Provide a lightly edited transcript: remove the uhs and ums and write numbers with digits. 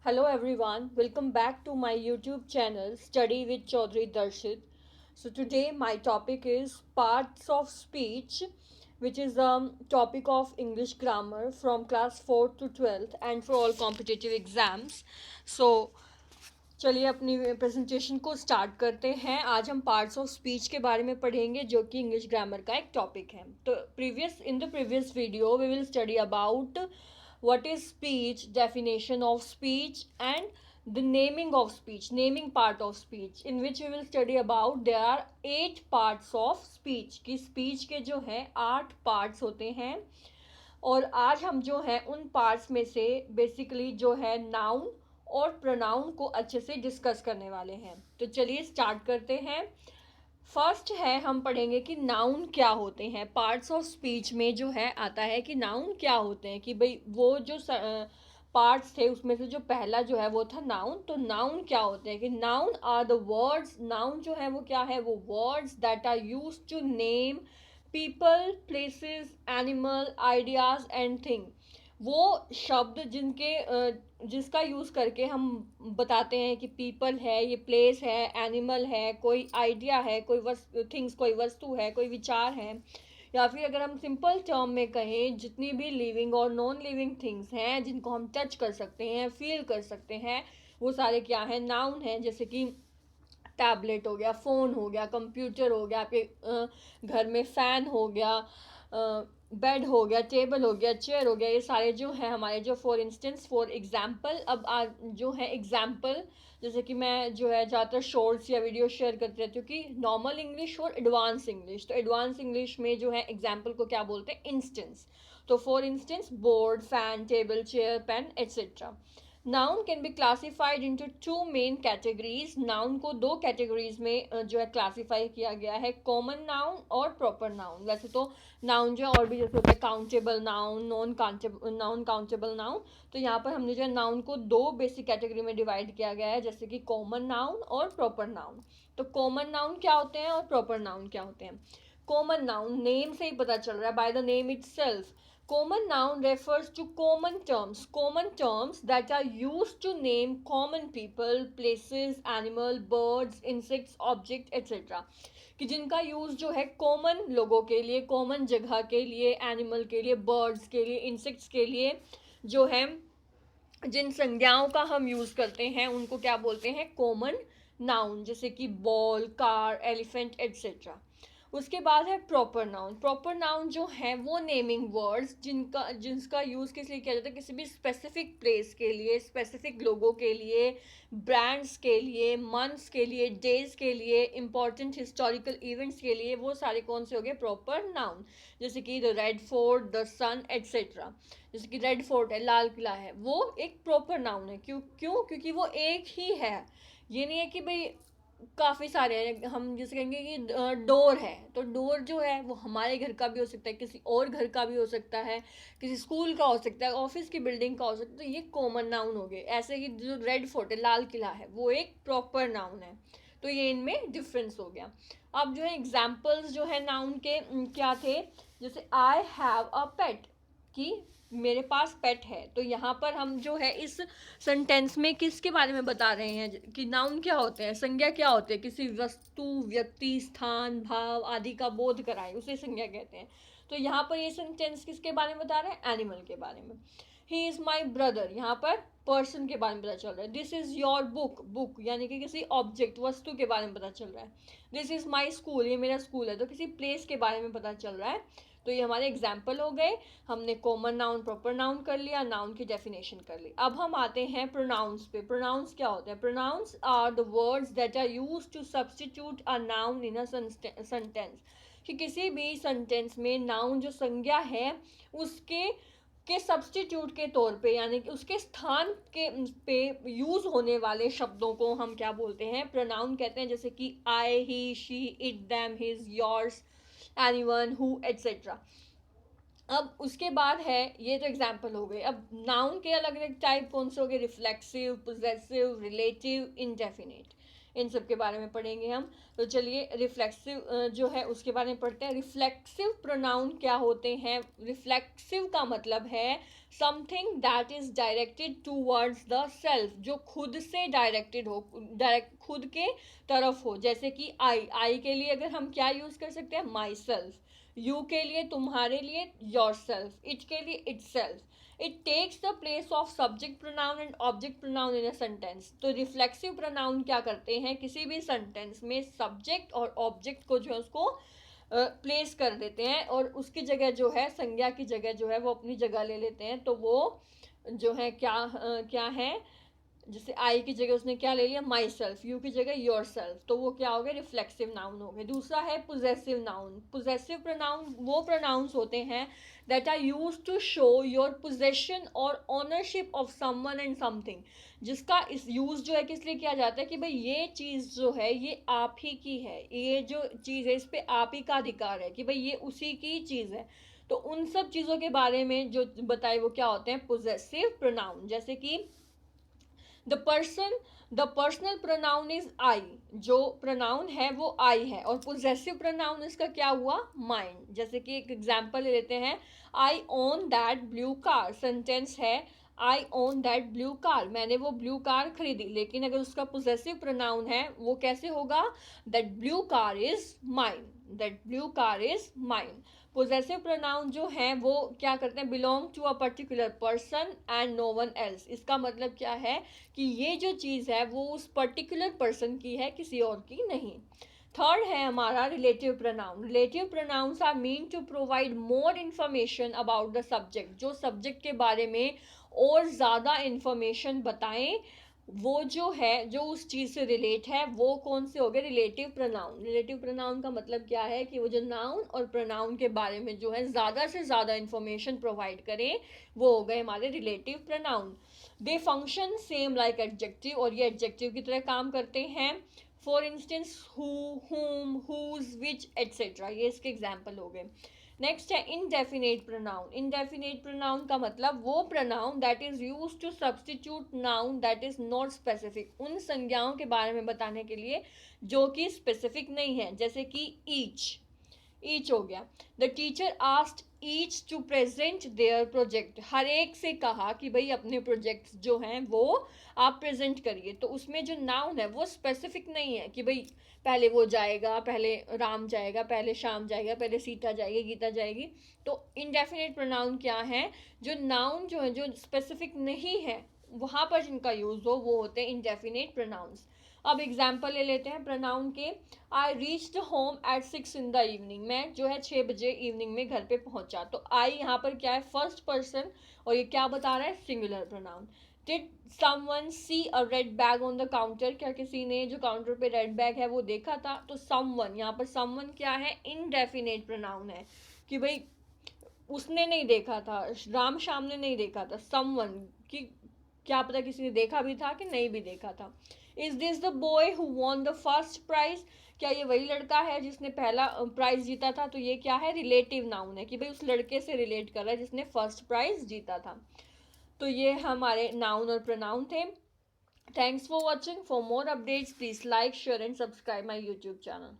Hello everyone, welcome back to my YouTube channel Study with Chaudhry Darshit. So today my topic is parts of speech, which is a topic of English grammar from class 4th to 12th and for all competitive exams. So चलिए अपनी presentation को start करते हैं। आज हम parts of speech के बारे में पढ़ेंगे जो कि इंग्लिश ग्रामर का एक टॉपिक है। तो previous video we will study about what is speech, definition of speech, and the naming of speech, naming part of speech, in which we will study about there are 8 parts of speech कि speech के जो है 8 parts होते हैं। और आज हम जो है उन पार्ट्स में से बेसिकली जो है नाउन और प्रोनाउन को अच्छे से डिस्कस करने वाले हैं। तो चलिए स्टार्ट करते हैं। फर्स्ट है हम पढ़ेंगे कि नाउन क्या होते हैं। पार्ट्स ऑफ स्पीच में जो है आता है कि नाउन क्या होते हैं, कि भाई वो जो पार्ट्स थे उसमें से जो पहला जो है वो था नाउन। तो नाउन क्या होते हैं कि noun are the words, noun जो है वो क्या है, वो words that are used to name people, places, animal, ideas and thing. वो शब्द जिसका यूज़ करके हम बताते हैं कि पीपल है, ये प्लेस है, एनिमल है, कोई आइडिया है, कोई वस्तु है, कोई विचार है, या फिर अगर हम सिंपल टर्म में कहें जितनी भी लिविंग और नॉन लिविंग थिंग्स हैं जिनको हम टच कर सकते हैं, फील कर सकते हैं, वो सारे क्या हैं, नाउन हैं। जैसे कि टैबलेट हो गया, फ़ोन हो गया, कंप्यूटर हो गया, आपके घर में फ़ैन हो गया, बेड हो गया, टेबल हो गया, चेयर हो गया, ये सारे जो है हमारे जो फॉर एग्जाम्पल अब जो है एग्जाम्पल, जैसे कि मैं जो है ज़्यादातर शॉर्ट्स या वीडियो शेयर करती रहती हूँ कि नॉर्मल इंग्लिश और एडवांस इंग्लिश। तो एडवांस इंग्लिश में जो है एग्जाम्पल को क्या बोलते हैं, इंस्टेंस। तो for instance board, fan, table, chair, pen etcetera. Noun can be classified into two main categories. Noun को दो कैटेगरीज में जो है क्लासीफाई किया गया है, कॉमन नाउन और प्रॉपर नाउन। वैसे तो नाउन जो है और भी जैसे होता है countable noun, non countable noun. तो यहाँ पर हमने जो है नाउन को दो बेसिक कैटेगरी में डिवाइड किया गया है, जैसे कि कॉमन नाउन और प्रॉपर नाउन। तो कॉमन नाउन क्या होते हैं और प्रॉपर नाउन क्या होते हैं। कॉमन नाउन नेम से ही पता चल रहा है, by the name itself. Common noun refers to common terms that are used to name common people, places, animal, birds, insects, object, etc. कि जिनका यूज जो है कॉमन लोगों के लिए, कॉमन जगह के लिए, एनिमल के लिए, बर्ड्स के लिए, इंसेक्ट्स के लिए जो है, जिन संज्ञाओं का हम यूज करते हैं उनको क्या बोलते हैं, कॉमन नाउन। जैसे कि बॉल, कार, एलिफेंट एट्सेट्रा। उसके बाद है प्रॉपर नाउन। प्रॉपर नाउन जो है वो नेमिंग वर्ड्स जिसका यूज़ किस लिए किया जाता है, किसी भी स्पेसिफिक प्लेस के लिए, स्पेसिफिक लोगों के लिए, ब्रांड्स के लिए, मंथ्स के लिए, डेज के लिए, इंपॉर्टेंट हिस्टोरिकल इवेंट्स के लिए। वो सारे कौन से हो गए, प्रॉपर नाउन। जैसे कि the Red Fort, the sun etcetera. जैसे कि रेड फोर्ट है, लाल किला है, वो एक प्रॉपर नाउन है। क्योंकि वो एक ही है। ये नहीं है कि भाई काफ़ी सारे हैं। हम जैसे कहेंगे कि डोर है, तो डोर जो है वो हमारे घर का भी हो सकता है, किसी और घर का भी हो सकता है, किसी स्कूल का हो सकता है, ऑफिस की बिल्डिंग का हो सकता है। तो ये कॉमन नाउन हो गए। ऐसे ही जो रेड फोर्ट है, लाल किला है, वो एक प्रॉपर नाउन है। तो ये इनमें डिफरेंस हो गया। अब जो है एग्जाम्पल्स जो है नाउन के क्या थे, जैसे आई हैव अ पेट, कि मेरे पास पेट है। तो यहाँ पर हम जो है इस सेंटेंस में किसके बारे में बता रहे हैं कि नाउन क्या होते हैं, संज्ञा क्या होते हैं, किसी वस्तु, व्यक्ति, स्थान, भाव आदि का बोध कराए उसे संज्ञा कहते हैं। तो यहाँ पर ये सेंटेंस किसके बारे में बता रहे हैं, एनिमल के बारे में। ही इज माई ब्रदर, यहाँ पर पर्सन के बारे में पता चल रहा है। This is your book, book यानी कि किसी ऑब्जेक्ट, वस्तु के बारे में पता चल रहा है। दिस इज माई स्कूल, ये मेरा स्कूल है, तो किसी प्लेस के बारे में पता चल रहा है। तो ये हमारे एग्जाम्पल हो गए। हमने कॉमन नाउन, प्रॉपर नाउन कर लिया, नाउन की डेफिनेशन कर ली। अब हम आते हैं प्रोनाउंस पे। प्रोनाउंस क्या होते हैं, pronouns are the words that are used to substitute a noun in a sentence. कि किसी भी सेंटेंस में नाउन जो संज्ञा है उसके सब्स्टिट्यूट के तौर पे, यानी कि उसके स्थान के पे यूज होने वाले शब्दों को हम क्या बोलते हैं, प्रोनाउन कहते हैं। जैसे कि I, he, she, it, them, his, yours, anyone, who etcetera. अब उसके बाद है, ये तो एग्जाम्पल हो गए। अब नाउन के अलग अलग टाइप कौन से हो गए, रिफ्लेक्सिव, पोजेसिव, रिलेटिव, इनडेफिनेट। इन सब के बारे में पढ़ेंगे हम। तो चलिए रिफ्लेक्सिव जो है उसके बारे में पढ़ते हैं। रिफ्लेक्सिव प्रोनाउन क्या होते हैं? रिफ्लेक्सिव का मतलब है something that is directed towards the self, जो खुद से डायरेक्टेड हो, डायरेक्ट खुद के तरफ हो। जैसे कि आई के लिए अगर हम क्या यूज कर सकते हैं? My self. यू के लिए तुम्हारे लिए योर सेल्फ। इट के लिए itself. It takes the place of subject pronoun and object pronoun in a sentence. तो रिफ्लेक्सिव प्रोनाउन क्या करते हैं? किसी भी सेंटेंस में सब्जेक्ट और ऑब्जेक्ट को जो है उसको प्लेस कर देते हैं और उसकी जगह जो है, संज्ञा की जगह जो है वो अपनी जगह ले लेते हैं। तो वो जो है क्या है? जैसे आई की जगह उसने क्या ले लिया? My self. यू की जगह योर सेल्फ। तो वो क्या हो गया? रिफ्लेक्सिव नाउन हो गए। दूसरा है पोजेसिव नाउन। पोजेसिव प्रोनाउन वो प्रोनाउंस होते हैं that are use to show your possession और ownership of someone and something, जिसका इस यूज जो है किस लिए किया जाता है कि भाई ये चीज़ जो है ये आप ही की है, ये जो चीज़ है इस पर आप ही का अधिकार है, कि भाई ये उसी की चीज़ है। तो उन सब चीज़ों के बारे में जो बताए वो क्या होते हैं? Possessive pronoun. जैसे कि the personal pronoun is I, जो प्रोनाउन है वो आई है, और पोजेसिव प्रोनाउन इसका क्या हुआ? माइन। जैसे कि एक एग्जांपल ले लेते हैं, I own that blue car. Sentence है I own that blue car, मैंने वो ब्लू कार खरीदी। लेकिन अगर उसका पोजेसिव प्रोनाउन है वो कैसे होगा? That blue car is mine. That blue car is mine. Possessive pronoun जो है वो क्या करते हैं? Belong to a particular person and no one else. इसका मतलब क्या है कि ये जो चीज़ है वो उस पर्टिकुलर पर्सन की है, किसी और की नहीं। थर्ड है हमारा relative pronoun. Relative pronouns are mean to provide more information about the subject, जो सब्जेक्ट के बारे में और ज़्यादा इन्फॉर्मेशन बताएं, वो जो है जो उस चीज़ से रिलेट है, वो कौन से हो गए? Relative pronoun. रिलेटिव प्रोनाउन का मतलब क्या है कि वो जो नाउन और प्रोनाउन के बारे में जो है ज़्यादा से ज़्यादा इन्फॉर्मेशन प्रोवाइड करें, वो हो गए हमारे रिलेटिव प्रोनाउन। दे फंक्शन सेम लाइक एडजेक्टिव, और ये एडजेक्टिव की तरह काम करते हैं। फॉर इंस्टेंस हु, हुम, हुज, विच, एट्सेट्रा, ये इसके एग्जाम्पल हो गए। नेक्स्ट है इनडेफिनेट प्रोनाउन। इनडेफिनेट प्रोनाउन का मतलब वो pronoun that is use to substitute noun that is not specific, उन संज्ञाओं के बारे में बताने के लिए जो कि स्पेसिफिक नहीं है। जैसे कि ईच हो गया। The teacher asked each to present their project, हर एक से कहा कि भाई अपने प्रोजेक्ट्स जो हैं वो आप प्रेजेंट करिए। तो उसमें जो नाउन है वो स्पेसिफिक नहीं है कि भाई पहले वो जाएगा, पहले राम जाएगा, पहले श्याम जाएगा, पहले सीता जाएगी, गीता जाएगी। तो इनडेफिनेट प्रोनाउन क्या है? जो नाउन जो है जो स्पेसिफिक नहीं है वहाँ पर जिनका यूज हो वो होते हैं इनडेफिनेट प्रोनाउंस। अब एग्जाम्पल ले लेते हैं प्रोनाउन के। I reached home at 6 in the evening, मैं जो है 6 बजे इवनिंग में घर पे पहुंचा। तो आई यहाँ पर क्या है? फर्स्ट पर्सन, और ये क्या बता रहा है? Singular pronoun. Did someone see a red bag on the counter, क्या किसी ने जो काउंटर पे रेड बैग है वो देखा था? तो समवन, यहाँ पर समवन क्या है? इनडेफिनेट प्रोनाउन है कि भाई उसने नहीं देखा था, राम श्याम ने नहीं देखा था, समवन की क्या पता किसी ने देखा भी था कि नहीं भी देखा था। Is this the boy who won the first prize, क्या ये वही लड़का है जिसने पहला प्राइज जीता था? तो ये क्या है? रिलेटिव नाउन है कि भाई उस लड़के से रिलेट कर रहा है जिसने फर्स्ट प्राइज जीता था। तो ये हमारे नाउन और प्रोनाउन थे। Thanks for watching. For more updates please like, share and subscribe my YouTube channel.